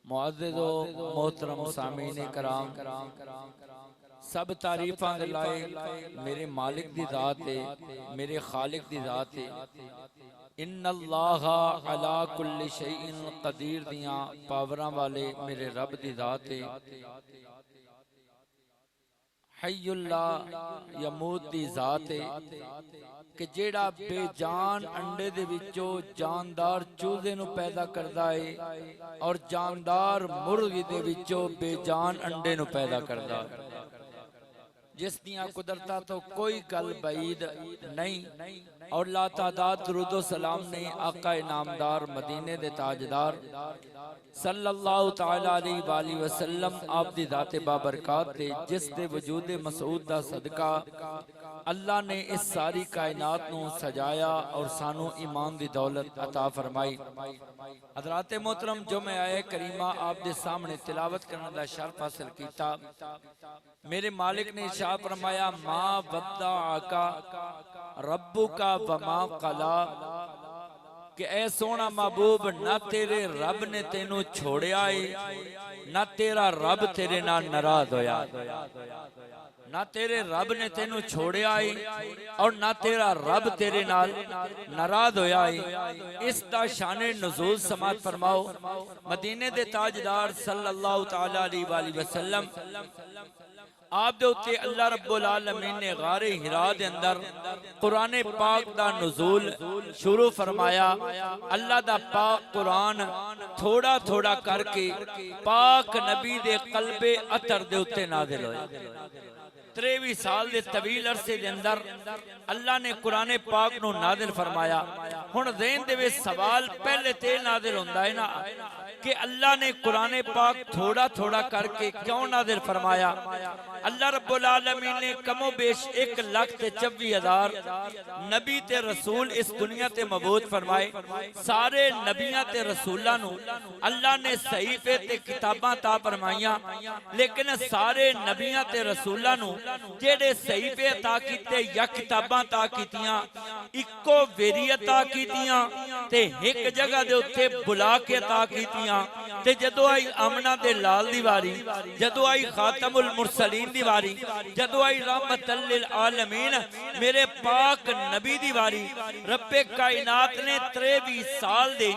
معزز و محترم سامعین کرام، سب تعریفاں دے لائق میرے مالک دی ذات ہے، میرے خالق دی ذات ہے۔ ان اللہ علی کل شیء قدیر دیاں پاوراں والے میرے رب دی ذات ہے۔ حی اللہ یموت دی ذات ہے کہ جیڑا بے جان انڈے دے وچوں جاندار چوزے نو پیدا کردا ہے اور جاندار مرغی دے وچوں بے جان انڈے نو پیدا کردا ہے، جس دیاں قدرتاں تو کوئی گل بعید نہیں، اور لا تعداد درود و سلام نے آقا نامدار مدینے دے تاجدار صلی اللہ تعالی علیہ وآلہ وسلم آپ دی ذات بابرکات تے، جس دے وجود مسعود دا صدقہ اللہ نے اس ساری کائنات نو سجایا اور سانو ایمان دی دولت عطا فرمائی۔ حضرات محترم، جو میں آئے کریمہ آپ دے سامنے تلاوت کرنے دا شرف حاصل کیتا، میرے مالک نے ارشاد فرمایا ما ودعک ربک وما قلی، کہ اے سونا محبوب نہ تیرے رب نے تینوں چھوڑیا ہے، نہ تیرا رب تیرے نال ناراض ہویا، نہ تیرے رب نے تینوں چھوڑیا ہے اور نہ تیرا رب تیرے نال ناراض ہویا ہے۔ اس دا شان نزول سماعت فرماؤ۔ مدینے دے تاجدار صلی اللہ تعالی علیہ وآلہ وسلم آپ دے اتے اللہ رب العالمین نے غار ہرا دے اندر قرآن پاک دا نزول شروع فرمایا۔ اللہ دا پاک قرآن تھوڑا تھوڑا کر کے پاک نبی دے قلب عطر دے اتے نازل ہوئے۔ 23 سال دے طویل عرصے دے اندر اللہ نے قرآن پاک نو نازل فرمایا۔ ہن ذہن دے وچ سوال پہلے تے نازل ہوندا ہے نا کہ اللہ نے قرآن پاک تھوڑا تھوڑا کر کے کیوں نازل فرمایا؟ اللہ رب العالمین نے کم و بیش 1,24,000 نبی تے رسول اس دنیا تے مبعوث فرمائے۔ سارے نبیاں تے رسولاں نو اللہ نے صحیفے تے کتاباں عطا فرمائیاں، لیکن سارے نبیاں تے رسولاں نو جڑے صحیفے عطا کیتے یا کتاباں عطا کیتیاں، اکو ویری عطا کیتیاں تے ایک جگہ دے اوتے بلا کے عطا کیتیاں۔ تے جدو آئی آمنہ دے لال دیواری، جدو آئی خاتم المرسلین دیواری، جدو آئی رحمت للعالمین میرے پاک نبی دیواری، رب کائنات نے 23 سال دے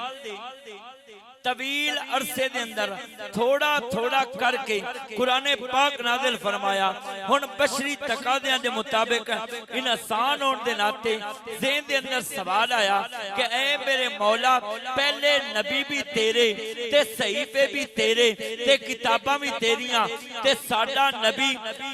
طویل عرصے دے اندر تھوڑا تھوڑا کر کے قرآن پاک نازل فرمایا۔ ہن بشری تقاضیاں دے مطابق ان آسان ہون دے ناتے ذہن دے اندر سوال آیا کہ اے میرے مولا، پہلے نبی بھی تیرے تے صحیفے بھی تیرے تے کتاباں بھی تیریاں، تے ساڈا نبی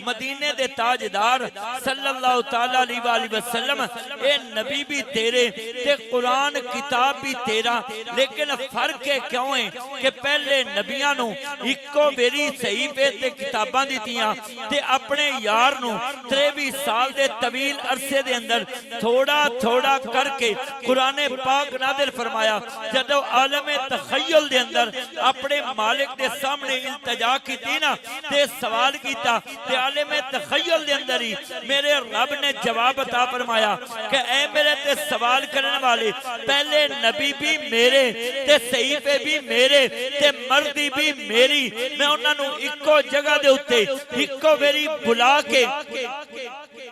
مدینے دے تاجدار صلی اللہ تعالی علیہ وآلہ وسلم اے نبی بھی تیرے تے قرآن کتاب بھی تیرا، لیکن فرق کیوں ہے کہ پہلے نبیاں نو اکو بیری صحیفے تے کتاباں دیتیاں تے اپنے یار نو 23 سال دے طویل عرصے دے اندر تھوڑا تھوڑا کر کے قرآن پاک نازل فرمایا۔ جدو عالم تخیل دے اندر اپنے مالک دے سامنے التجا کی تینا تے سوال کیتا تے عالم تخیل دے اندر ہی میرے رب نے جواب عطا فرمایا کہ اے میرے تے سوال کرنے والے، پہلے نبی بھی میرے تے صحیفے بھی میرے تے مردی بھی میری، میں انہاں نو اکو جگہ دے اتے اکو ویری بلا کے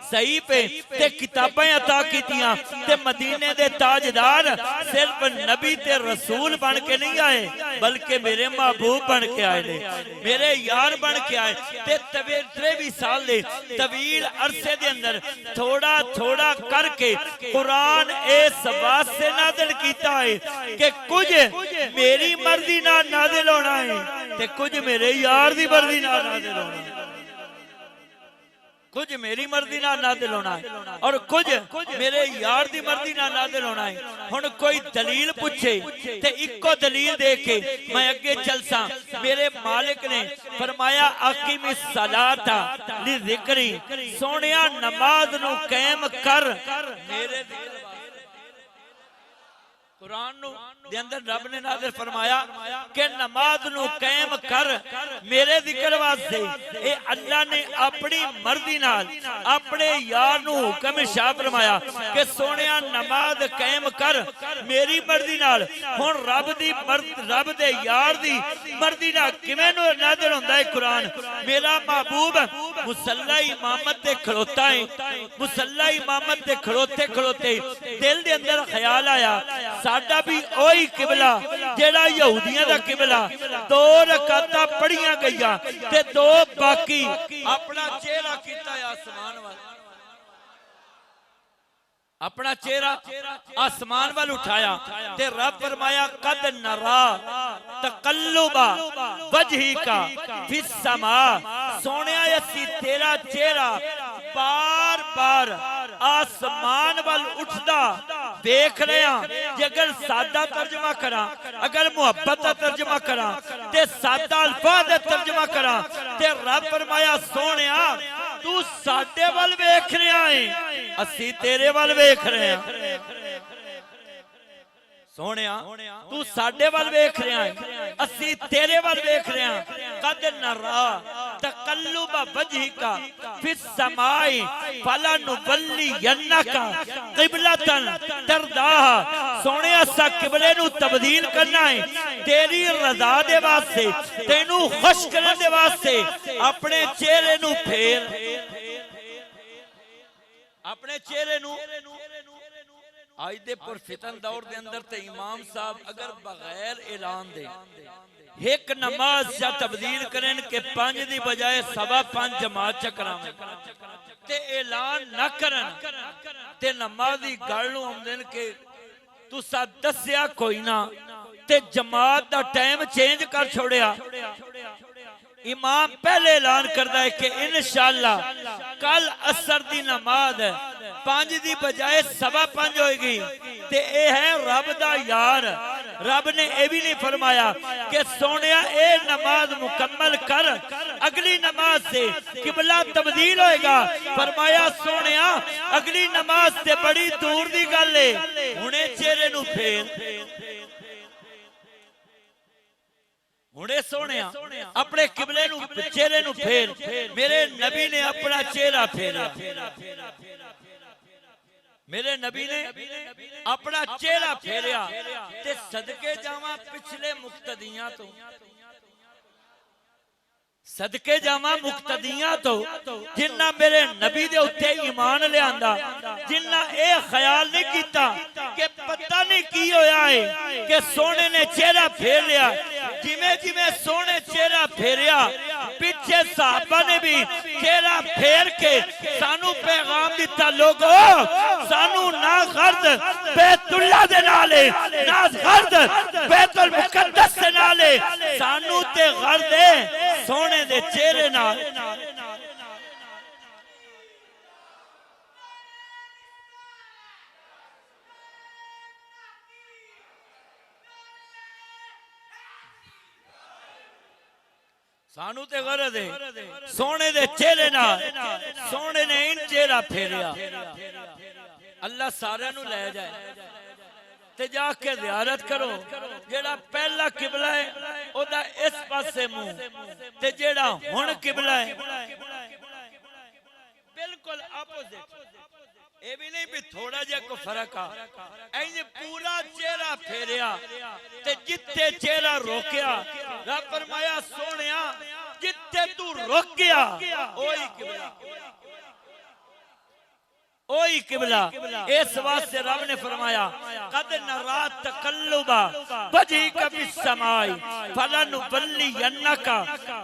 صحیفے تے کتابیں عطا کیتیاں تے مدینے دے تاجدار صرف نبی تے رسول بن کے نہیں آئے بلکہ میرے محبوب بن کے آئے نے، میرے یار بن کے آئے تے 23 سال دے طویل عرصے دے اندر تھوڑا تھوڑا کر کے قرآن اس واسطے نازل کیتا ہے کہ کچھ میری مرضی نہ نازل ہونا ہے تے کچھ میرے یار دی مرضی نہ نازل ہونا ہے، کچھ میری مرضی نہ نازل ہونا ہے اور کچھ میرے یار دی مرضی نہ نازل ہونا ہے۔ ہن کوئی دلیل پوچھے تے اکو دلیل دے کے میں اگے چلساں۔ میرے مالک نے فرمایا اقیم الصلاۃ لذکری، سونیا نماز نو قائم کر میرے ذکر۔ قرآن دے اندر رب نے نازل فرمایا کہ نماز نو قائم کر میرے ذکر واسطے. اے اللہ نے اپنی مرضی نال اپنے یار نو حکم شاہ فرمایا کہ سونیا نماز قائم کر میری مرضی نال. ہن رب دے یار دی مرضی نال کیویں نازل ہوندا ہے قرآن. میرا محبوب مصلی امامت تے کھڑوتا ہے. مصلی امامت تے کھڑوتے کھڑوتے دل دے اندر خیال آیا ساڈا بھی اوہی قبلہ جیڑا یہودیاں دا قبلہ. 2 رکعتاں پڑھیاں گئیاں تے 2 باقی. اپنا چہرہ کیتا ہے آسمان وال, اپنا چہرہ آسمان وال اٹھایا تے رب فرمایا قد نرا تقلب وجہک فی السماء. سونیا اسی تیرا چہرہ بار بار آسمان وال اٹھدا دیکھ رہے ہیں. جے اگر سادہ ترجمہ کراں, اگر محبت کا ترجمہ کراں تے سادہ الفاظ کا ترجمہ کراں تے رب فرمایا سونیا تو ساڈے ول ویکھ رہا ہے اسی تیرے ول ویکھ رہے ہیں. سونیا تو ساڈے ول ویکھ رہا ہے اسی تیرے ول ویکھ رہے ہیں. قد نرا تقلب وجہک فی السماء فلنولینک قبلۃ ترضاها. سونیا سا قبلے نو تبدیل کرنا ہے تیری رضا دے واسطے, تینوں خوش کرنے دے واسطے. اپنے چہرے نو پھیر, اپنے چہرے نو. آج دے پر فتن دور دے اندر تے امام صاحب اگر بغیر اعلان دے ایک نماز یا تبدیل کریں کہ 5 دی بجائے 5:15 جماعت چکرامیں تے اعلان نہ کرن تے نمازی گھروں آمدن کہ تسا دسیا کوئی نہ تے جماعت دا ٹائم چینج کر چھوڑیا. امام پہلے اعلان کردا ہے کہ انشاءاللہ کل عصر دی نماز 5 دی بجائے 5:15 ہوئے گی. تے اے ہے رب دا یار. رب نے اے بھی نہیں فرمایا کہ سونیا اے نماز مکمل کر اگلی نماز سے قبلہ تبدیل ہوئے گا. فرمایا سونیا اگلی نماز سے بڑی دور دی گل ہے, ہنے چہرے نو پھیر. ہنے سونیا اپنے قبلے نو چہرے نو پھیر. میرے نبی نے اپنا چہرہ پھیرا, میرے نبی نے اپنا چہرہ پھیریا تے صدقے جاواں پچھلے مقتدیاں تو, صدقے جاواں مقتدیاں تو جنہ میرے نبی دے اتے ایمان لے آندا, جنہ اے خیال نہیں کیتا کہ پتہ نہیں کی ہویا ہے کہ سونے نے چہرہ پھیر لیا. جمیں جمیں سونے چہرہ پھیریا پیچھے صحابہ نے بھی چہرہ پھیر کے سانو پیغام دیتا لوگو سانو نہ غرض بیت اللہ دے نالے نہ غرض بیت المقدس دے نالے, سانو تے غرض سونے دے چہرے نال. سانو تے غرض ہے سونے دے چہرے نال. سونے نے ان چہرہ پھیریا. اللہ سارے نو لے جائے تے جا کے زیارت کرو. جیڑا پہلا قبلہ ہے او دا اس پاسے منہ تے جیڑا ہن قبلہ ہے بالکل اپوزٹ. اے بھی نہیں بھی تھوڑا جا کو فرق آ اینج پورا چہرہ پھیریا تے جتے چہرہ روکیا رب فرمایا سونیا جتے تو روک گیا اوہی قبلہ, اوہی قبلہ. اس واسطے رب نے فرمایا قد نرا تقلب وجہک فی السماء فلنولینک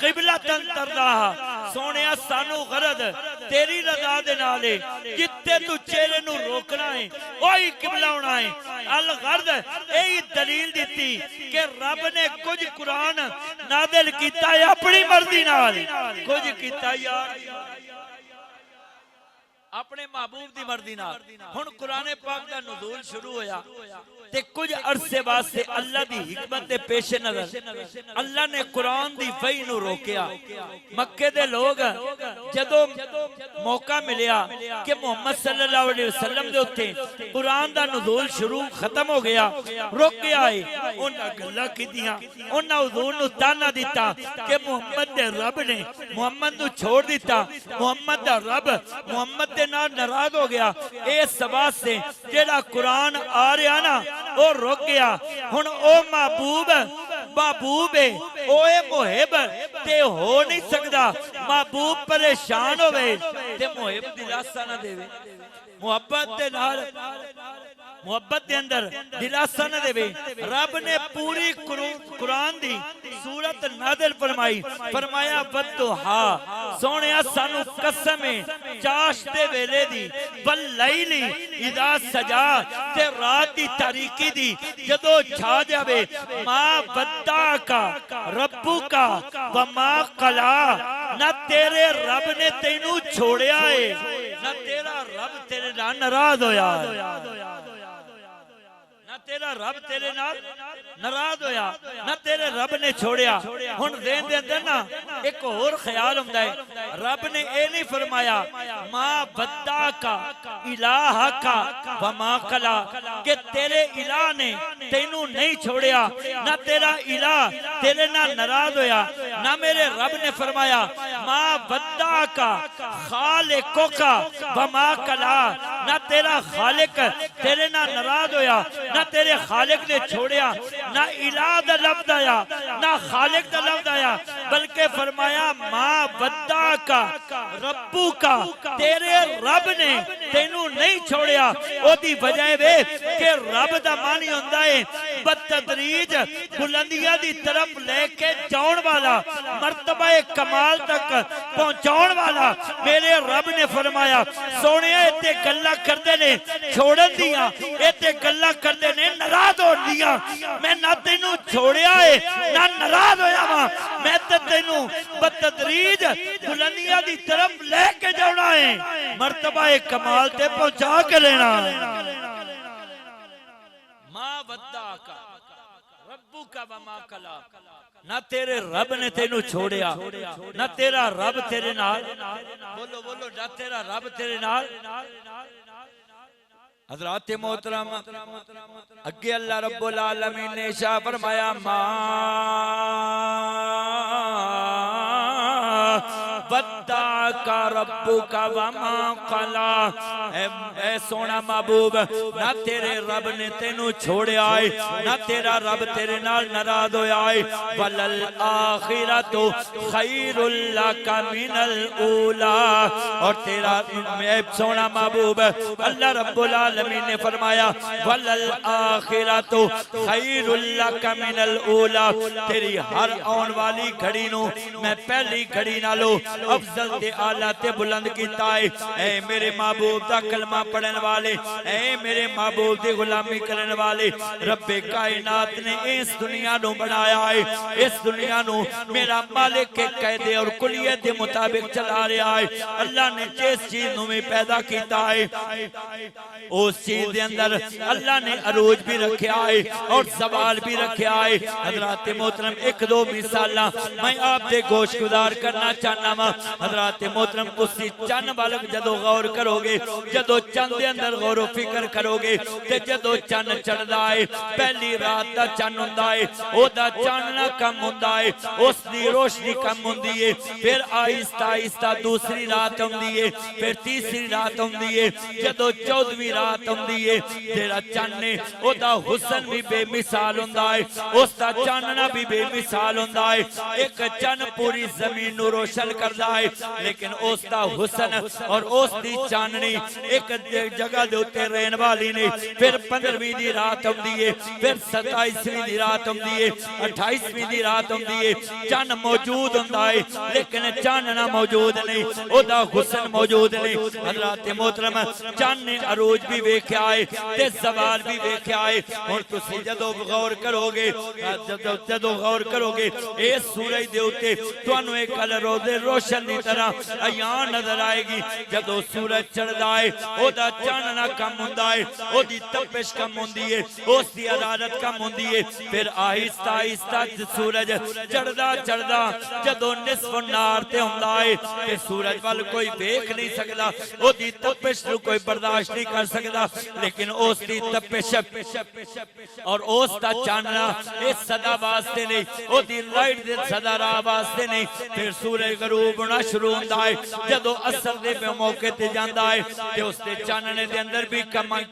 قبلۃ ترضاها. سونیا سانو غرض تیری رضا دے نالے جتے تو چہرے نو روکنا ہے اوہی قبلہ ہونا ہے. الغرض یہی دلیل دیتی کہ رب نے کچھ قرآن نازل کیتا ہے اپنی مرضی نال, کچھ کیتا یار اپنے محبوب دی مرضی نال ہن قرآن پاک دا نزول شروع ہویا تے کچھ عرصے واسطے اللہ دی حکمت دے پیش نظر اللہ نے قرآن دی وحی نو روکیا مکے دے لوگ جدو موقع ملیا کہ محمد صلی اللہ علیہ وسلم دے اتے قرآن دا نزول شروع ختم ہو گیا رک گیا ہے انہاں گلاں کیتیاں انہاں حضور نو تانا دیتا کہ محمد دے رب نے محمد نو چھوڑ دیتا محمد دا رب محمد دے نال ناراض ہو گیا اس سبب سے جیڑا قرآن آ رہا نا او رک گیا ہن او محبوب ہے او محب تے ہو نہیں سکدا محبوب پریشان ہوئے تے محب دلاسا نہ دے محبت دے اندر دلاسا نہ دے رب نے پوری قرآن دی سورت نازل فرمایا والضحیٰ سونیا سانو قسم چاش دے ویلے دی واللیلی اذا سجا تے رات دی تاریکی دی جدو چھا جاوے ما ودعکا ربکا وما قلا نہ تیرے رب نے تینو چھوڑیا ہے نہ تیرا رب تیرے نال ناراض ہویا نہ تیرا رب تیرے نال ناراض ہویا نہ تیرے رب نے چھوڑیا ہن ذہن دے اندر نا ایک اور خیال ہوندا ہے رب نے اے نہیں فرمایا ما ودعکا الہکا وما قلا کہ تیرے الہ نے تینوں نہیں چھوڑیا نہ تیرا الہ تیرے نال ناراض ہویا نہ میرے رب نے فرمایا ما ودعکا خالقکا وما قلا نہ تیرا خالق تیرے نال ناراض ہویا نہ تیرے خالق نے چھوڑیا نہ الہ دا لفظ آیا نہ خالق دا لفظ آیا بلکہ فرمایا ما ودعکا ربکا تیرے رب نے تینوں نہیں چھوڑیا او دی وجہ وے کہ رب دا معنی ہوندا ہے بتدریج بلندیاں دی طرف لے کے جاؤن والا مرتبہ کمال تک پہنچاؤن والا میرے رب نے فرمایا سونیا ایتے گلاں کردے نے چھوڑن دیاں ایتے گلاں کردے نے ناراض ہو دیا میں نہ تینوں چھوڑیا ہے نہ ناراض ہویا وا میں تے تینوں بتدریج بلندیاں دی طرف لے کے جانا ہے مرتبہ کمال تے پہنچا کے لینا ما ودعکا ربکا وما قلا نہ تیرے رب نے تینوں چھوڑیا نہ تیرا رب تیرے نال بولو نہ تیرا رب تیرے نال حضرات محترم اگے اللہ رب العالمین نے ارشاد فرمایا ما ودعک ربک وما قلا اے سونا محبوب نہ تیرے رب نے تینوں چھوڑیا ہے نہ تیرا رب تیرے نال ناراض ہویا ہے وللآخرۃ خیر لک من الاولی اور تیرا اے سونا محبوب اللہ رب العالمین نے فرمایا وللآخرۃ خیر لک من الاولی تیری ہر آن والی گھڑی نو میں پہلی گھڑی نالو افضل تے اعلیٰ تے بلند کیتا ہے اے میرے محبوب دا کلمہ پڑھن والے اے میرے محبوب دی غلامی کرن والے رب کائنات نے اس دنیا نو بنایا ہے اس دنیا نو میرا مالک کے قیدے اور کلیت دے مطابق چلا رہا ہے اللہ نے جس چیز نو میں پیدا کیتا ہے اس چیز دے اندر اللہ نے عروج بھی رکھیا ہے اور سوال بھی رکھیا ہے حضرات محترم ایک دو مثالاں میں آپ دے گوش گزار کرنا چاہنا وا حضرات محترم اسی چند بالک جدو غور کرو گے جدو چند دے اندر غور و فکر کرو گے تے جدو چند چڑھدا ہے پہلی رات دا چند ہوندا ہے او دا چاننا کم ہوندا ہے اس دی روشنی کم ہوندی ہے پھر آہستہ آہستہ دوسری رات ہوندی ہے پھر تیسری رات ہوندی ہے جدو 14ویں رات ہوندی ہے جیڑا چند نے او دا حسن بھی بے مثال ہوندا ہے اس دا چاننا بھی بے مثال ہوندا ہے ایک چند پوری زمین نو روشن کردا ہے لیکن اس دا حسن اور اس دی چاننی ایک جگہ دے اوتے رہن والی نے پھر 15ویں دی رات ہوندی ہے پھر 27ویں دی رات ہوندی ہے 28ویں دی رات ہوندی ہے چن موجود ہوندا ہے لیکن چاننا موجود نہیں او دا حسن موجود نہیں حضرات محترم چن نے عروج بھی ویکھیا ہے تے زوال بھی ویکھیا ہے ہن تسی جدو غور کرو گے جدو غور کرو گے اس سورج دے اوتے تانوں ایک گل روزے روشن دی طرح ایاں نظر آئے گی جدو سورج چڑھدا ہے او دا چاننا کم ہوندا ہے او دی تپش کم ہوندی ہے اس دی حرارت کم ہوندی ہے پھر آہستہ آہستہ سورج چڑھدا چڑھدا جدو نصف النہار تے ہوندا ہے تے سورج وال کوئی دیکھ نہیں سکدا او دی تپش نو کوئی برداشت نہیں کر سکدا لیکن اس دی تپش اور اس دا چاننا اس صدا واسطے نہیں او دی لائٹ دے صدا راہ واسطے نہیں پھر سورج غروب ہونا شروع ہوندا ہے جدو اثر دے موقع تے جاندا ہے تے اس دے چاننے دے اندر بھی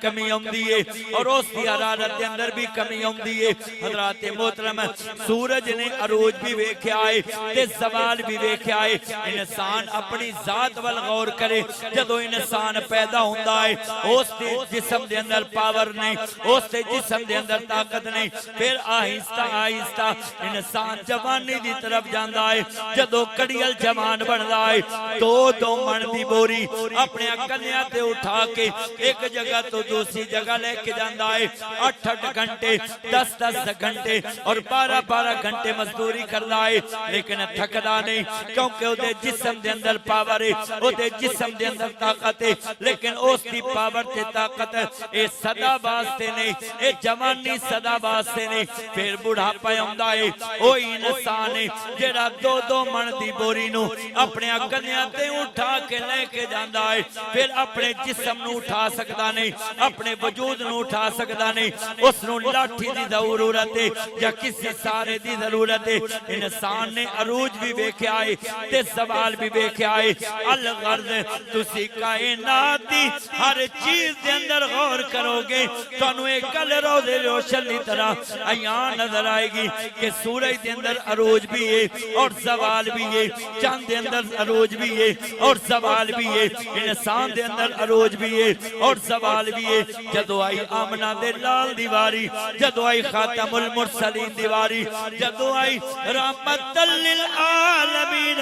کمی ہوندی ہے اور اس دی حرارت دے اندر بھی کمی ہوندی ہے حضرات محترم سورج نے عروج بھی ویکھیا ہے تے زوال بھی ویکھیا ہے انسان اپنی ذات وال غور کرے جدو انسان پیدا ہوندا ہے اس دے جسم دے اندر پاور نہیں اس دے جسم دے اندر طاقت نہیں پھر آہستہ آہستہ انسان جوانی دی طرف جاندا ہے جدو کڑیل جوان بندا ہے دو من دی بوری اپنے کنیاں تے اٹھا کے ایک جگہ تو دوسری جگہ لے کے جاندا ہے 8 گھنٹے 10 گھنٹے اور 12 گھنٹے مزدوری کردا ہے لیکن تھکدا نہیں کیونکہ او دے جسم دے اندر پاور ہے او دے جسم دے اندر طاقت ہے لیکن اس دی پاور تے طاقت اے صدا واسطے نہیں اے جوانی صدا واسطے نہیں پھر بڑھاپا ہوندا ہے او انسان ہے جڑا دو من دی بوری نو اپنے کنیاں تے اٹھا کے لے کے جاندا ہے پھر اپنے جسم نو اٹھا سکدا نہیں اپنے وجود نو اٹھا سکدا نہیں اس نو لاٹھی دی ضرورت ہے یا کسی سارے دی ضرورت ہے انسان نے عروج بھی ویکھیا ہے تے زوال بھی ویکھیا ہے الغرض تسی کائنات دی ہر چیز دے اندر غور کرو گے تانوں ایک گل روزے روشن دی طرح ایاں نظر آئے گی کہ سورج دے اندر عروج بھی ہے اور زوال بھی ہے چاند دے اندر عروج بھی ہے اور زوال بھی ہے انسان دے اندر عروج بھی ہے اور زوال بھی ہے جدو آئی آمنہ دے لال دیواری جدو آئی خاتم المرسلین دیواری جدو آئی رحمت للعالمین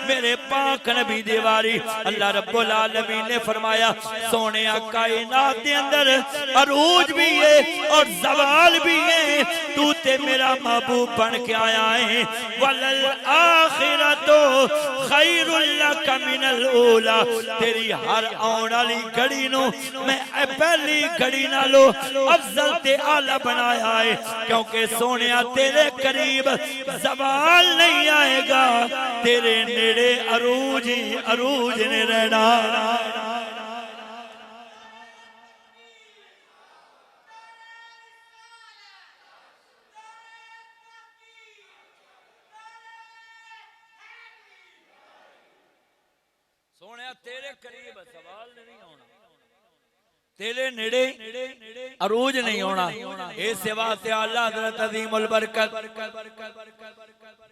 میرے پاک نبی دیواری اللہ رب العالمین نے فرمایا سونے کائنات دے اندر عروج بھی ہے اور زوال بھی ہے تو تے میرا محبوب بن کے آیا ہے وَلَلْآخِرَةُ خَيْرٌ لَكَ مِنَ الْأُولَى تیری ہر آن والی گھڑی نو میں پہلی گھڑی نالو افضل تے اعلیٰ بنایا ہے کیونکہ سونیا تیرے قریب زوال نہیں آئے گا تیرے نیڑے عروج نے رہنا سونیا تیرے قریب سوال نہیں ہونا تیرے نیڑے عروج نہیں ہونا اے سوا تے اللہ حضرت عظیم البرکت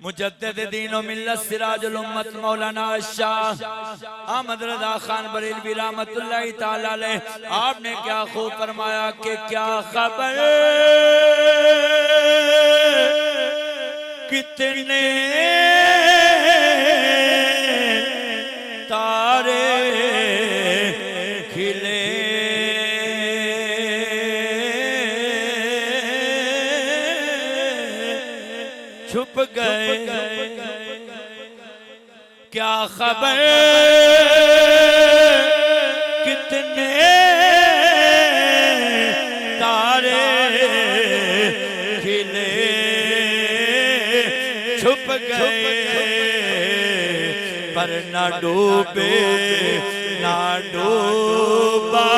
مجدد دین و ملت سراج الامت مولانا شاہ احمد رضا خان بریلوی رحمت اللہ تعالی علیہ آپ نے کیا خوب فرمایا کہ کیا خبر کتنے تارے کھلے چھپ گئے کیا خبر کتنے تارے کھلے چھپ گئے پر نہ ڈوبے نہ ڈوبا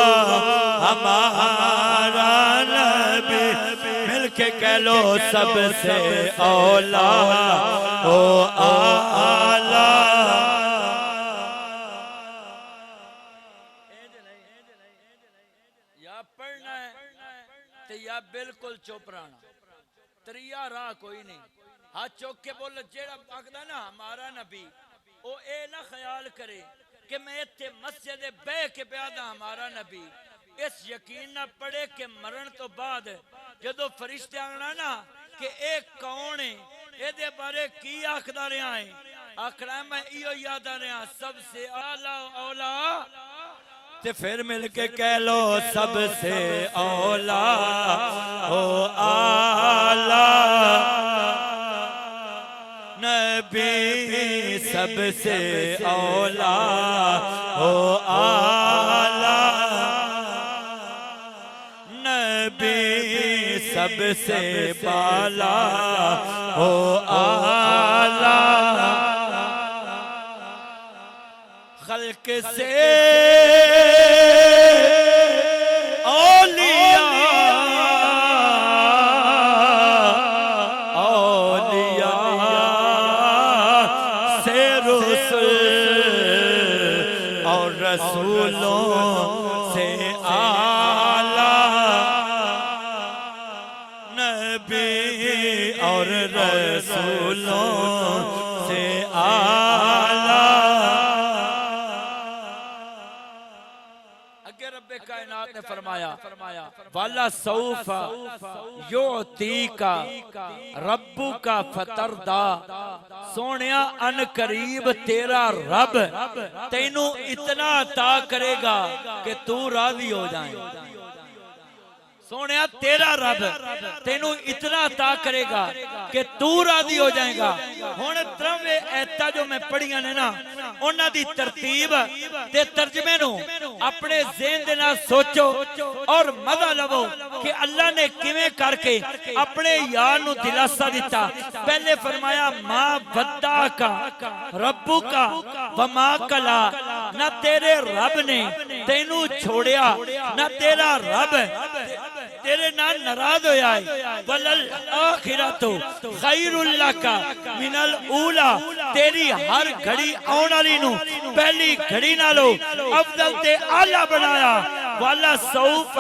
ہمارا نبی مل کے کہہ لو سب سے اولا او آلہ یا پڑھنا ہے تو یا بالکل چپ رہنا تریا راہ کوئی نہیں ہاتھ چوک کے بول جیڑا آگدہ نا ہمارا نبی او اے نہ خیال کرے کہ میں اتھے مسجد بے کے پیادہ ہمارا نبی اس یقین نہ پڑے کہ مرن تو بعد جدو فرشتے آگنا نا کہ ایک کون ہے اے دے بارے کی آخدہ رہے آئیں آخرہ میں ایو یادہ رہے آئیں سب سے اعلیٰ اولا تے پھر مل کے کہہ لو سب سے اولا او اعلیٰ نبی سب سے اولا ہو آلہ، نبی سب سے بالا ہو آلہ، خلق سے رسولوں سے آلہ، نبی اور رسولوں سے آلہ۔ اگر رب کائنات نے فرمایا وَلَا سَوْفَ يُعْتِيكَ رَبُّكَ فَتَرْضَىٰ، سونیا ان قریب تیرا رب تینوں اتنا عطا کرے گا کہ تو راضی ہو جائیں۔ سونیا تیرا رب تینوں اتنا عطا کرے گا کہ تو راضی ہو جائے گا۔ ہون تروے ایتا جو میں پڑھیاں نے نا، انہاں دی ترتیب تے ترجمے نو اپنے ذہن دے نال سوچو اور مزہ لو کہ اللہ نے کیویں کر کے اپنے یار نو دلاسا دیتا۔ پہلے فرمایا ما ودعک ربک وما قلی، نہ تیرے رب نے تینوں چھوڑیا، نہ تیرا رب تیرے نال ناراض ہویا ہے۔ وَلَلْآخِرَةُ خَيْرٌ لَكَ مِنَ الْأُولَى، تیری ہر گھڑی آن والی نو پہلی گھڑی نالو افضل تے اعلیٰ بنایا۔ وَلَا سَوْفَ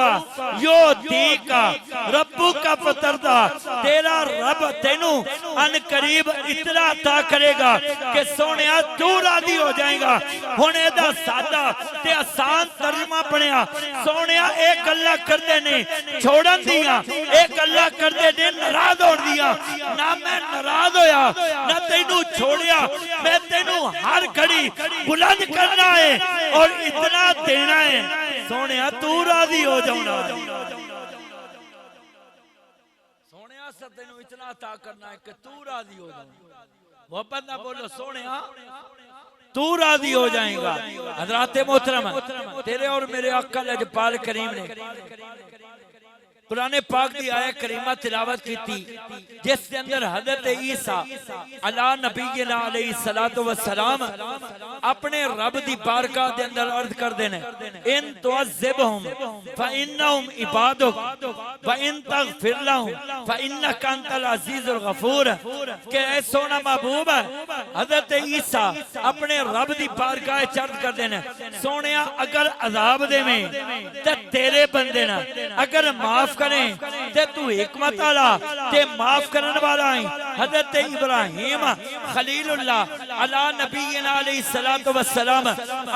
يُعْتِيكَ رَبُّكَ فَتَرْضَىٰ، تیرا رب تینوں ان قریب اتنا عطا کرے گا کہ سونیا تو راضی ہو جائے گا۔ ہونے دا سادہ تے آسان ترجمہ پڑھیا، سونیا ایک اللہ کردے نے چھوڑن دیا، ایک اللہ کردے نے ناراض ہو دیا۔ نہ میں ناراض ہویا نہ تینوں چھوڑیا، میں تینوں ہر گھڑی بلند کرنا ہے اور اتنا دینا ہے سونیا تو راضی ہو جاؤنا۔ سونیا سے تینوں اتنا عطا کرنا ہے کہ تو راضی ہو جاؤنا۔ محبت نہ بولو سونیا تو راضی ہو جائیں گا۔ حضرات محترم، تیرے اور میرے آقا لجپال کریم نے قرآن پاک دی آیت کریمہ تلاوت کی تھی، جس کے اندر حضرت عیسیٰ علیہ نبینا علیہ السلام اپنے رب دی بارگاہ دے اندر عرض کر دینے، ان تعذبہم فإنہم عبادک وإن تغفر لہم فإنک انت العزیز الغفور، کہ اے سونا محبوب ہے حضرت عیسیٰ اپنے رب دی بارگاہ عرض کر دینے، سونیا اگر عذاب دے میں تے تیرے بندے نا، اگر معاف کریں تے تو حکمت والا تے معاف کرنے والا ہے۔ حضرت ابراہیم خلیل اللہ علیہ نبینا علیہ السلام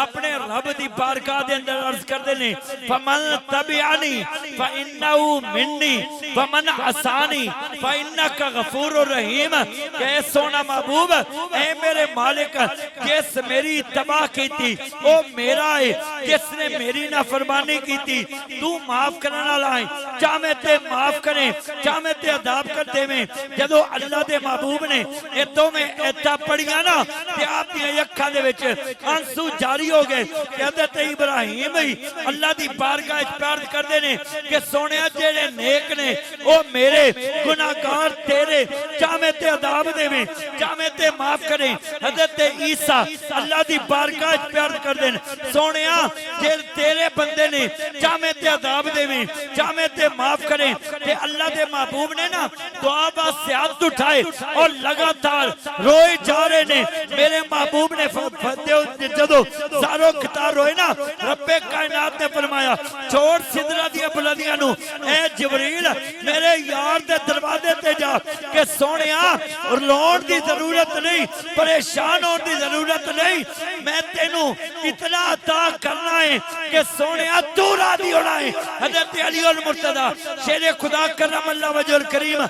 اپنے رب دی بارگاہ دے اندر عرض کر دینے، فمن تبعنی فإنہو منی ومن عصانی فإنک غفور الرحیم، کہ اے سونا محبوب اے میرے مالک، جس میری تباہ کی تھی وہ میرا ہے، جس نے میری نافرمانی کی تھی تو معاف کرنا لائیں، چاہمیں تے معاف کریں چاہمیں تے عذاب کرتے میں۔ جدو اللہ دے محبوب نے ایتوں میں ایتا پڑھیا نا تے آپ دی یکھا دے وچ آنسو جاری ہو گئے کہ حضرت ابراہیم ہی اللہ دی بارگاہ پیار کر دینے کہ سونیا جیڑے نیک نے او میرے گناہگار تیرے، چاہمیں تے عذاب دے میں چاہمیں تے معاف کریں۔ حضرت عیسیٰ اللہ دی بارگاہ پیار کر دینے، سونیا جیڑے تیرے بندے نے چاہمیں تے عذاب دے میں چاہمیں تے معاف کریں۔ کہ اللہ دے محبوب نے نا دعا با سیاد اٹھائے اور لگاتار روئے جا رہے نے۔ میرے محبوب نے جدو زارو کتار روئے نا، رب کائنات نے فرمایا چھوڑ صدرہ دیا بلدیاں نو، اے جبریل میرے یار دے دروازے تے جا کہ سونیا لون دی ضرورت نہیں، پریشان ہون دی ضرورت نہیں، میں تینوں اتنا عطا کرنا ہے کہ سونیا تو راضی ہونا ہے۔ حضرت علی المرتضی شیر خدا کرم اللہ وجہ الکریم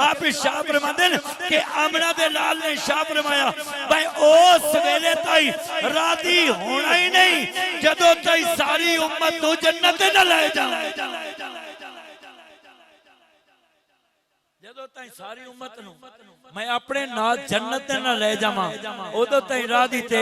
آپ شاہ فرماندن کہ آمنہ دے لال نے شاہ فرمایا بھائی او سویلے تائی راضی ہونا ہی نہیں جدو تائی ساری امت تو جنت نہ لائے جائیں۔ ਜਦੋਂ ਤਾਈਂ ਸਾਰੀ ਉਮਤ ਨੂੰ ਮੈਂ ਆਪਣੇ ਨਾਲ ਜੰਨਤ ਦੇ ਨਾਲ ਲੈ ਜਾਵਾਂ ਉਦੋਂ ਤਾਈਂ ਰਾਜ਼ੀ ਤੇ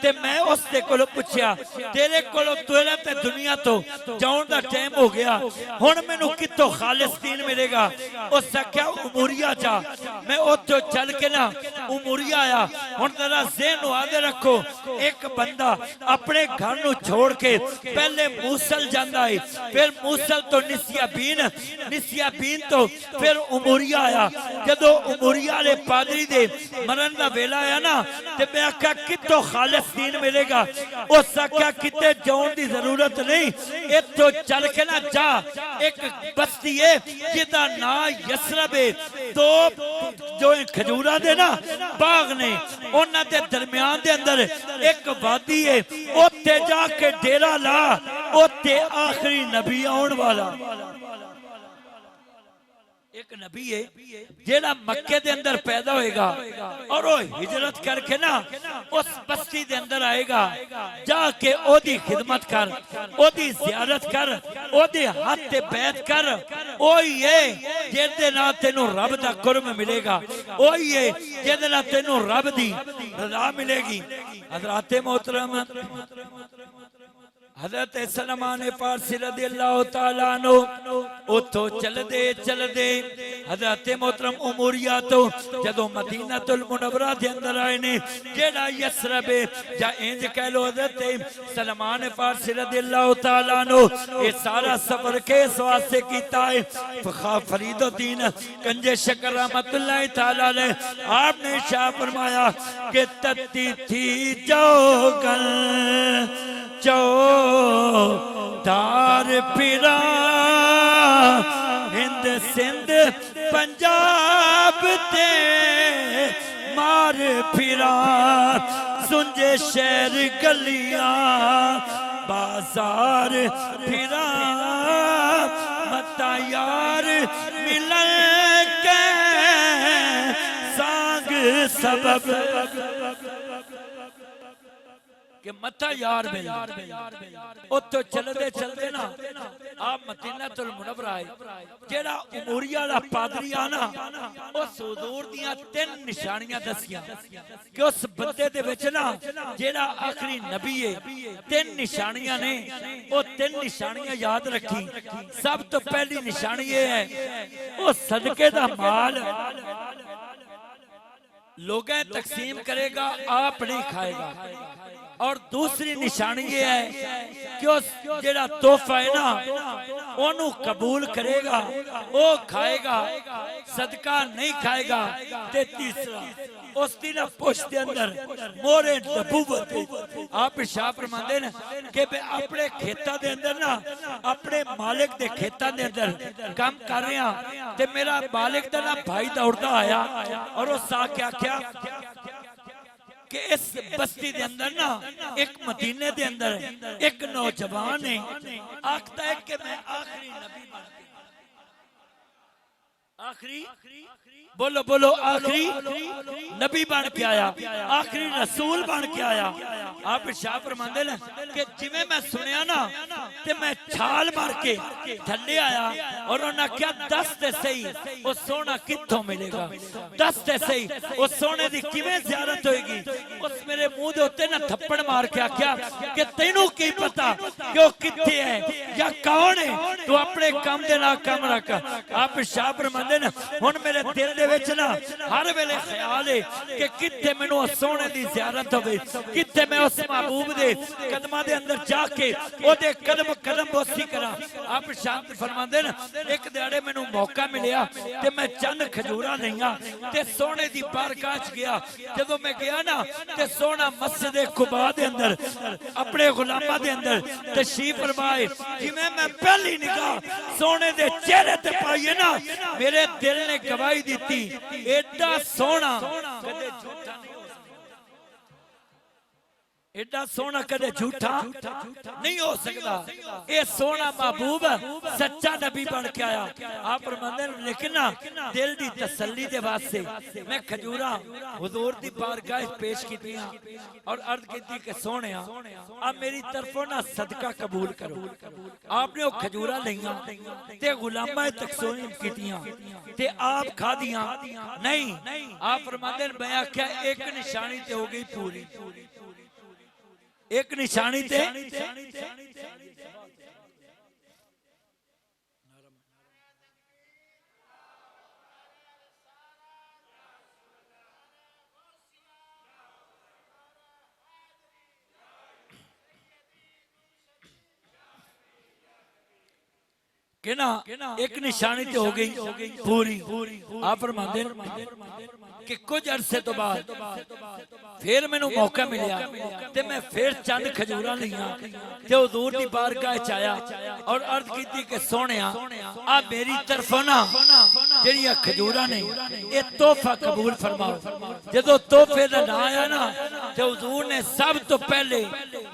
تے میں اس دے کولوں پوچھیا تیرے کولوں تیرا تے دنیا تو جاؤن دا ٹائم ہو گیا ہن مینوں کتوں خالص دین ملے گا اس آکھیا اموریا جا میں اوتھوں چل کے نا اموریا آیا ہن ذرا ذہن آدھے رکھو ایک بندہ اپنے گھر نو چھوڑ کے پہلے موصل جاندا ہے پھر موصل تو نسیابین تو پھر اموریا آیا جدو اموریا والے پادری دے مرن دا ویلا آیا نا تے میں آکھیا کتوں خالص دین ملے گا اس آکھیا کتے جاؤن دی ضرورت نہیں ایتھوں چل کے نہ جا ایک بستی ہے جدا نا یسرب ہے تو جو کھجورا دے نا باغ نے انہاں دے درمیان دے اندر ایک وادی ہے اوتھے جا کے ڈیرا لا اوتھے آخری نبی آن والا ایک نبی ہے جیڑا مکے دے اندر پیدا ہوئے گا اور وہ ہجرت کر کے نا اس بستی دے اندر آئے گا جا کے او دی خدمت کر او دی زیارت کر او دی ہاتھ بیعت کر اوہی ہے جیدے نا تینوں رب دا قرب ملے گا اوہی ہے جیدے نا تینوں رب دی رضا ملے گی حضرات محترم حضرت سلمان فارسی رضی اللہ تعالیٰ عنہ اتھو چل دے حضرت محترم اموریا تو جدو مدینہ المنورہ دے اندر آئے نے جیڑا یسرب جا انج کہہ لو حضرت سلمان فارسی رضی اللہ تعالیٰ عنہ یہ سارا سفر کے واسطے کیتا ہے فرید الدین کنج شکر رحمت اللہ تعالیٰ علیہ آپ نے شاہ فرمایا کہ تتی تھی جو گل دار پھرا ہند سندھ پنجاب تے مار پھرا سنجے شہر گلیاں بازار پھرا متا یار ملن کے سانگ سبب کہ متا یار ملا اتھو چلدے نا آپ مدینہ المنورہ آئے جیڑا اموریا والا پادری آنا اس حضور دیاں 3 نشانیاں دسیاں کہ اس بندے دے وچ نا جیڑا آخری نبی ہے 3 نشانیاں نے وہ 3 نشانیاں یاد رکھی سب تو پہلی نشانی یہ ہے وہ صدقے دا مال لوگیں تقسیم کرے گا آپ نہیں کھائے گا اور دوسری نشانی یہ ہے کہ اس جیڑا تحفہ ہے نا انہوں قبول کرے گا وہ کھائے گا صدقہ نہیں کھائے گا تے تیسرا اس دن پوچھ دے اندر مورے نبوت آپ شاہ فرماندے نا کہ میں اپنے کھیتہ دے اندر نا اپنے مالک دے کھیتہ دے اندر کام کر رہے ہیں تے میرا مالک دا نا بھائی دوڑتا آیا اور وہ سا کیا کہ اس بستی دے اندر نا ایک مدینے دے اندر ایک نوجوان ہے آکھتا ہے کہ میں آخری نبی بن کے آخری بولو آخری نبی بن کے آیا آخری رسول بن کے آیا آپ شاہ فرماندے نا کہ جویں میں سنیا نا تے میں چھال مار کے تھلے آیا اور انہاں کیا دس تے صحیح وہ سونا کتھوں ملے گا دس تے صحیح وہ سونے دی کیویں زیارت ہوئے گی اس میرے منہ دے اوتے نا تھپڑ مار کے آکھیا کہ تینوں کی پتا کہ وہ کتھے ہے یا کون ہے تو اپنے کام دے نال کام رکھ آپ شاہ فرماندے نا ہن میرے دل دے وچ نا ہر ویلے خیال ہے کہ کتھے مینوں سونے دی زیارت ہوے کتھے میں اس محبوب دے قدماں دے اندر جا کے او دے قدم بوسی کراں آپ شانت فرماندے نا ایک دیہڑے مینوں موقع ملیا تے میں چند کھجوراں لئیاں تے سونے دی بارگاہ وچ گیا جدوں میں گیا نا تے سونا مسجد قباء دے اندر اپنے غلاماں دے اندر تشریف فرمائے جویں میں پہلی نگاہ سونے دے چہرے تے پائیے نا میرے دل نے گواہی دیتی ایڈا سونا کدے جھوٹا نہیں ہو سکتا ایڈا سونا کدے جھوٹا نہیں ہو سکتا اے سونا محبوب سچا نبی بن کے آیا آپ فرماندے لیکن دل دی تسلی دے واسطے میں کھجوراں حضور دی بارگاہ پیش کیتیاں اور عرض کیتی کہ سونیا اب میری طرفوں نہ صدقہ قبول کرو آپ نے وہ کھجوراں لئیاں تے غلاماں تقسیم کیتیاں تے آپ کھا دیاں نہیں آپ فرماندے میں آکھیا ایک نشانی تے ہو گئی پوری ایک نشانی تے کہ نا ایک نشانی تے ہو گئی پوری. آپ فرماندے کہ کچھ عرصے تو بعد پھر میں موقع ملیا تے میں پھر چند کھجوراں لیاں تے حضور دی بارگاہ وچ آیا اور عرض کیتی کہ سونیا آ میری طرفوں نا جڑیاں کھجوراں نے اے تحفہ قبول فرماؤ. جدوں تحفے دا نام آیا نا تے حضور نے سب تو پہلے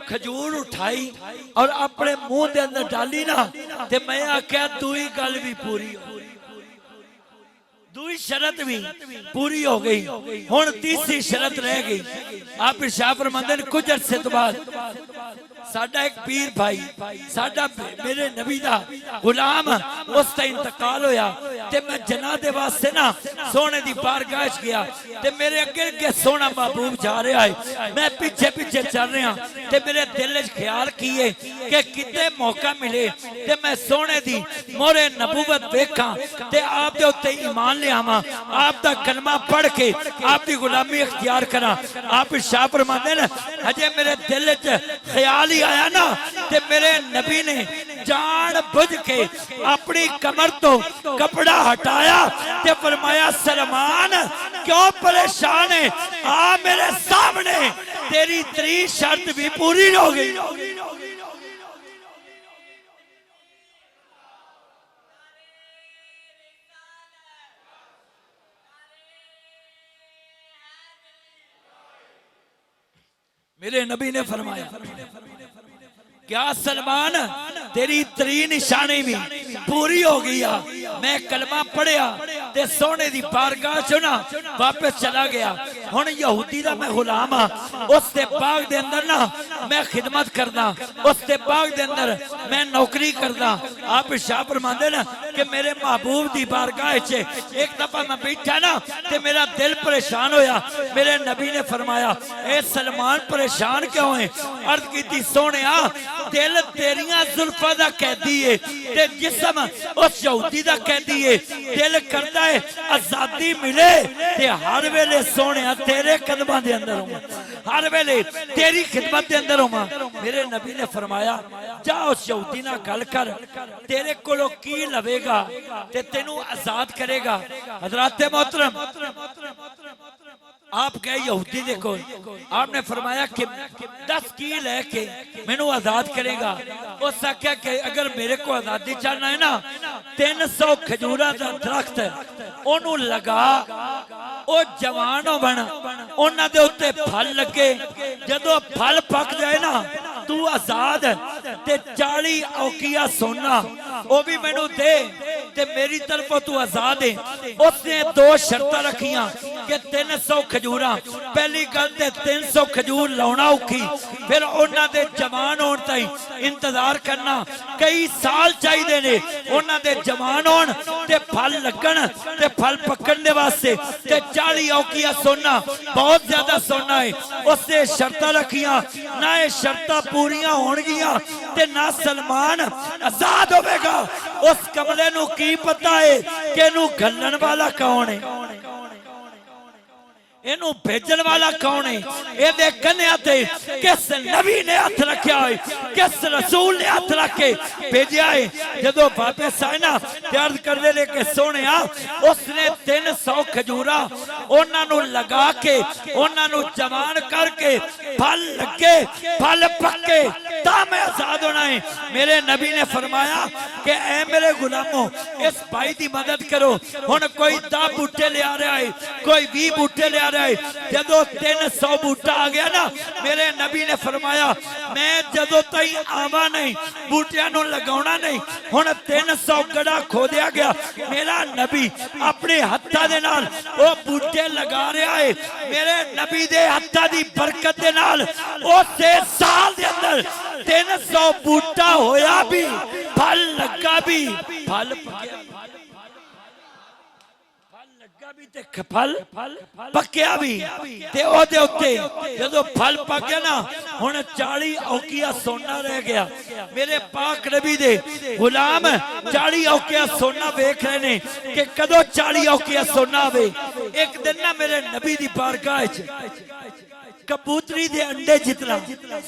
کھجور اٹھائی اور اپنے منہ دے اندر ڈالی نا تے میں آکھیا دوئی گل بھی پوری ہو دوئی شرط بھی پوری ہو گئی. ہن تیسری شرط رہ گئی. آپ ارشاد فرماندے کچھ عرصے تو بعد ساڈا ایک پیر بھائی ساڈا میرے نبی دا غلام اس دا انتقال ہویا تے میں جنازے دے واسطے نا سونے دی بارگاہ وچ گیا تے میرے اگے اگے سونا محبوب جا رہا ہے. میں پیچھے پیچھے چل رہا تے میرے دل وچ خیال کیے کہ کتے موقع ملے تے میں سونے دی مورے نبوت ویکھاں تے آپ دے اوتے ایمان لے آواں آپ دا کلمہ پڑھ کے آپ دی غلامی اختیار کراں. آپ ارشاد فرماندے نا ہجے میرے دل وچ خیال آیا نا تے میرے نبی نے جان بجھ کے اپنی کمر تو کپڑا ہٹایا تے فرمایا سلمان کیوں پریشان ہے آ میرے سامنے تیری 3 شرط بھی پوری ہو گئی. میرے نبی نے فرمایا کیا سلمان تیری 3 نشانی بھی پوری ہو گئی. میں کلمہ پڑھیا تے سونے دی بارگاہ چوں نا واپس چلا گیا. ہن یہودی دا میں غلام ہاں اس دے باغ دے اندر نا میں خدمت کردا اس دے باغ دے اندر میں نوکری کردا. آپ ارشاد فرماندے نا کہ میرے محبوب دی بارگاہ وچ ایک دفعہ میں بیٹھا نا تے میرا دل پریشان ہویا. میرے نبی نے فرمایا اے سلمان پریشان کیوں ہے؟ عرض کیتی سونیا دل تیریاں زلفاں دا قیدی ہے تے جسم اس یہودی دا قیدی ہے. دل کردا ہے آزادی ملے تے ہر ویلے سونیا تیرے قدماں دے اندر ہوں ہر ویلے تیری خدمت دے اندر ہوں. میرے نبی نے فرمایا جا اس یہودی نال گل کر تیرے کولوں کی لوے گا تے تینوں آزاد کرے گا. حضرات محترم آپ گئے یہودی دیکھو آپ نے فرمایا کہ 10 کی لے کے میں نو آزاد کرے گا. اس نے کہا کہ اگر میرے کو آزادی چاہنا ہے نا 300 کھجوراں دا درخت انہوں لگا او جوانوں بن انہاں دے اوتے پھل لگے جدو پھل پک جائے نا تو آزاد تے 40 اوقیہ سونا وہ بھی میں نو دے تے میری طرف تو آزاد ہے. اس نے 2 شرطیں رکھیاں کہ 300 کھجوراں پہلی گل تے 300 کھجور لاؤنا اوکھی پھر انہاں دے جوان ہون تائیں انتظار کرنا کئی سال چاہیے نے انہاں دے جوان ہون تے پھل لگن تے پھل پکن دے واسطے تے 40 اوقیہ سونا بہت زیادہ سونا ہے. اس نے شرطیں رکھیاں نہ یہ شرطیں پوریاں ہون گیاں تے نہ سلمان آزاد ہوے گا. اس کملے نو کی پتہ ہے کہ نو گھلن والا کون ہے اینو بھیجن والا کون ہے اے دے کنیا تے کس نبی نے ہاتھ رکھیا ہے کس رسول نے ہاتھ رکھ کے بھیجیا ہے. جدو واپس آئے نا عرض کر دے لے کہ سونیا اس نے 300 کھجوراں انہاں نو لگا کے انہاں نو جوان کر کے پھل لگے پھل پکے تا میں آزاد ہونا ہے. میرے نبی نے فرمایا کہ اے میرے غلاموں اس بھائی دی مدد کرو. ہن کوئی 10 بوٹے لے آ رہا ہے کوئی 20 بوٹے لے آ رہا ہے. جدو 300 بوٹا آ گیا نا میرے نبی نے فرمایا میں جدو تائیں آوا نہیں بوٹیاں نو لگاونا نہیں. ہن 300 گڑا کھو دیا گیا. میرا نبی اپنے ہتھاں دے نال او بوٹے لگا رہا ہے. میرے نبی دے ہتھاں دی برکت دے نال اسی سال دے اندر 300 بوٹا ہویا بھی پھل لگا بھی پھل پکیا بھی تے پھل پکیا بھی تے او دے اوتے جدوں پھل پک گیا نا ہن 40 اوقیہ سونا رہ گیا میرے پاک نبی دے غلام 40 اوقیہ سونا ویکھ رہے نے کہ کدوں 40 اوقیہ سونا آوے ایک دن نا میرے نبی دی بارگاہ وچ کبوتری دے انڈے جتنا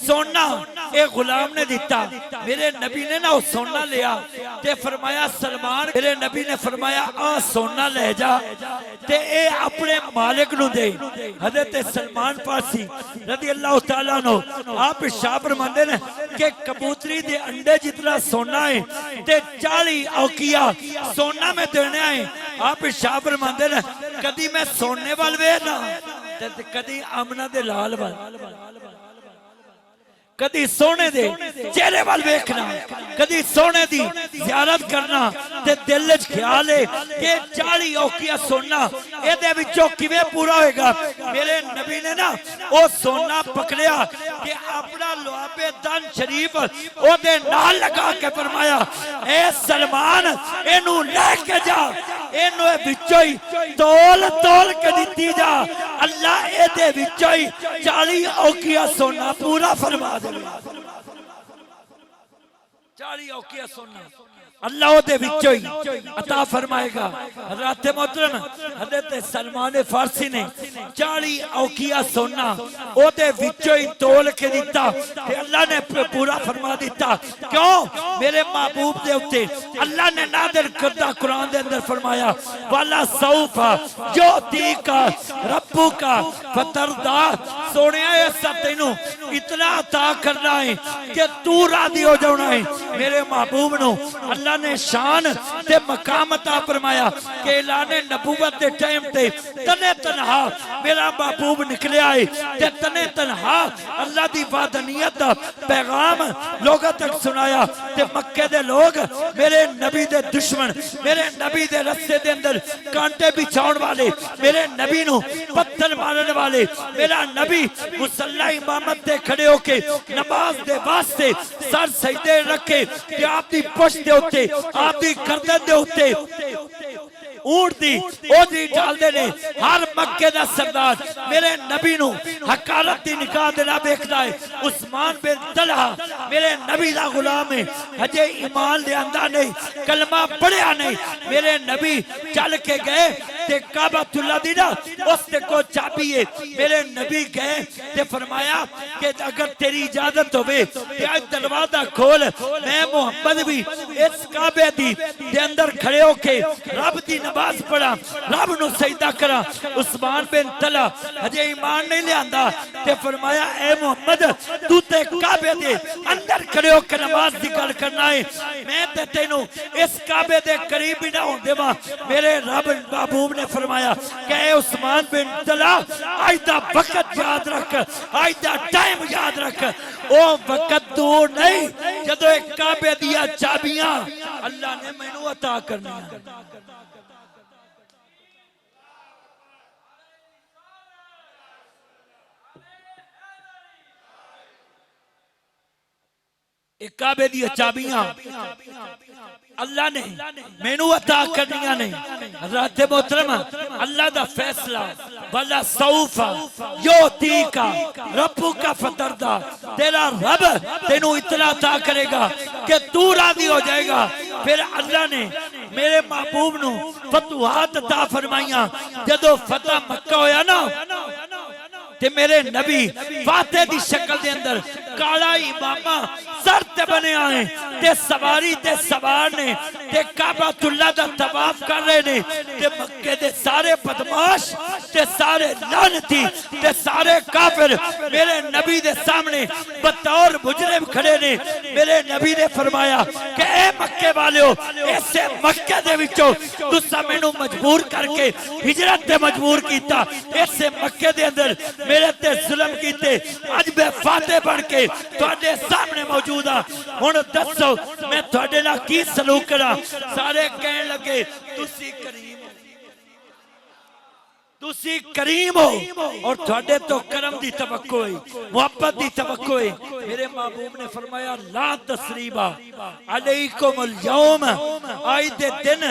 سونا ایک غلام نے دیتا میرے نبی نے نا وہ سونا لیا تے فرمایا سلمان میرے نبی نے فرمایا سونا لے جا تے اے اپنے مالک نو دے حضرت سلمان پارسی رضی اللہ تعالیٰ عنہ آپ ارشاد فرماندے نے کہ کبوتری دے انڈے جتنا سونا ہے تے 40 اوقیہ سونا میں دینے آئے آپ ارشاد فرماندے نے کدی میں سونے والوے نا کدی آمنہ دے لال وال کدی سونے دے چہرے وال ویکھنا کدی سونے دی زیارت کرنا تے دل وچ خیال ہے کہ 40 اوقیہ سونا اے دے وچوں کیویں پورا ہوئے گا میرے نبی نے نا او سونا پکڑیا کہ اپنا لعاب دان شریف او دے نال لگا کے فرمایا اے سلمان اینو لے کے جا اینو وچوں ہی تول تول کے دتی جا اللہ اے دے وچوں ہی 40 اوقیہ سونا پورا فرما دے 40 اوقیہ سونا اللہ او دے وچوں ہی عطا فرمائے گا حضرت محترم حضرت سلمان فارسی نے 40 اوقیہ سونا او دے وچوں ہی تول کے دیتا کہ اللہ نے پورا فرما دیتا کیوں میرے محبوب دے اوتے اللہ نے نازل کردہ قرآن دے اندر فرمایا والا سوفا یعطیک ربک فترضی سونیا ایسا تینوں اتنا عطا کرنا ہے کہ تو راضی ہو جانا ہے میرے محبوب نو اللہ نے شان تے مقام عطا فرمایا کہ اعلان نبوت دے ٹائم تے تنے تنہا میرا محبوب نکلیا ہے تے تنے تنہا اللہ دی وحدانیت دا پیغام لوگوں تک سنایا تے مکے دے لوگ میرے نبی دے دشمن میرے نبی دے رستے دے اندر کانٹے بچھاؤن والے میرے نبی نو پتھر مارن والے میرا نبی مصلی امامت دے کھڑے ہو کے نماز دے واسطے سر سجدے رکھے کہ آپ دی پشت دے ہوتے آپ دی گردن دے ہوتے اونٹ دی او دی ڈال دے نے ہر مکے دا سردار میرے نبی نو حقارت دی نکاح دے نہ بیکھدا ہے عثمان بن طلحہ میرے نبی دا غلام ہے ہجے ایمان لے آندا نہیں کلمہ پڑھیا نہیں میرے نبی چل کے گئے تے کعبۃ اللہ دی نا اس تے کو چابی ہے میرے نبی گئے تے فرمایا کہ اگر تیری اجازت ہوئے تے آج دروازہ کھول میں محمد بھی اس کعبے دی دے اندر کھڑے ہو کے رب دی نماز پڑھا رب نو سجدہ کرا عثمان بن طلحہ ہجے ایمان نہیں لے آندا تے فرمایا اے محمد تو تے کعبے دے اندر کھڑے ہو کے نماز دی گل کرنا ہے میں تے تینوں اس کعبے دے قریب ہی نہ ہون دیواں میرے رب محبوب نے فرمایا کہ اے عثمان بن طلحہ آج دا وقت یاد رکھ آج دا ٹائم یاد رکھ او وقت دور نہیں جدو ایک کعبے دیا چابیاں اللہ نے مینوں عطا کرنی ایک کعبے دی چابیاں اللہ نے مینوں عطا کرنیاں نے حضرت محترم اللہ دا فیصلہ والا سوف یعطیک ربک فترضی تیرا رب تینوں اتنا عطا کرے گا کہ تو راضی ہو جائے گا پھر اللہ نے میرے محبوب نو فتوحات عطا فرمائیاں جدو فتح مکہ ہویا نا تے میرے نبی فاتح دی شکل دے اندر کالا امامہ سر تے بنے آئے تے سواری تے سوار نے تے کعبۃ اللہ دا طواف کر رہے نے تے مکے دے سارے بدماش تے سارے لعنتی تے سارے کافر میرے نبی دے سامنے بطور مجرم کھڑے نے میرے نبی نے فرمایا کہ اے مکے والےو ایسے مکے دے وچوں تساں مینوں مجبور کر کے ہجرت تے مجبور کیتا ایسے مکے دے اندر میرے تے ظلم کیتے اج میں فاتح بن کے تواڈے سامنے موجود ہاں ہن دسو میں تواڈے نال کی سلوک کراں سارے کہن لگے تسی کریم ہو اور تواڈے تو کرم دی توقع ہے محبت دی توقع ہے میرے محبوب نے فرمایا لا تسریبا علیکم اليوم، آج دے دن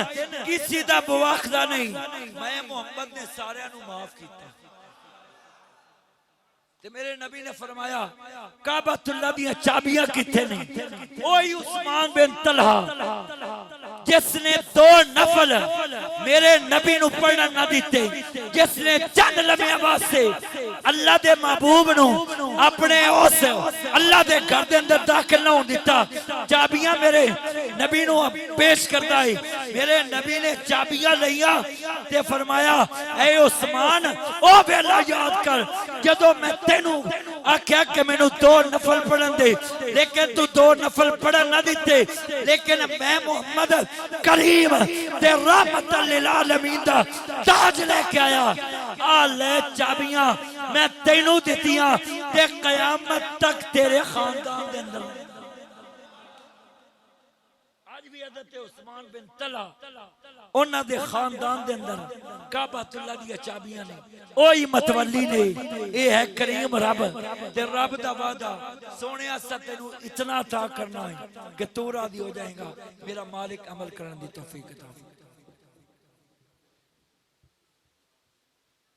کسی دا بواخدہ نہیں، میں محمد نے سارے نو معاف کیتا۔ تے میرے نبی نے فرمایا کعبۃ اللہ دی چابیاں کتھے نہیں؟ وہی عثمان بن طلحہ جس نے 2 نفل میرے نبی نو پڑھنا نہ دیتے، جس نے چند لمحے واسطے اللہ دے محبوب نو اپنے اس اللہ دے گھر دے اندر داخل نہ ہون دیتا، چابیاں میرے نبی نو پیش کرتا ہے۔ میرے نبی نے چابیاں لیا تے فرمایا اے عثمان او ویلا یاد کر جدو میں تینوں آکھیا کہ میں نو 2 نفل پڑھن دے، لیکن تو 2 نفل پڑھن نہ دیتے، لیکن میں محمد کریم تے رحمت للعالمین دا تاج لے کے آیا، آ لے چابیاں میں تینوں دیتیاں تے قیامت تک تیرے خاندان دے اندر۔ آج بھی حضرت عثمان بن طلحہ انہاں دے خاندان دے اندر کعبۃ اللہ دی چابیاں نے، اوہی متولی نے، اے ہے کریم رب تے رب دا وعدہ سونے اسا تینوں اتنا عطا کرنا ہے کہ تو راضی ہو جائے گا، میرا مالک عمل کرن دی توفیق عطا فرمائے۔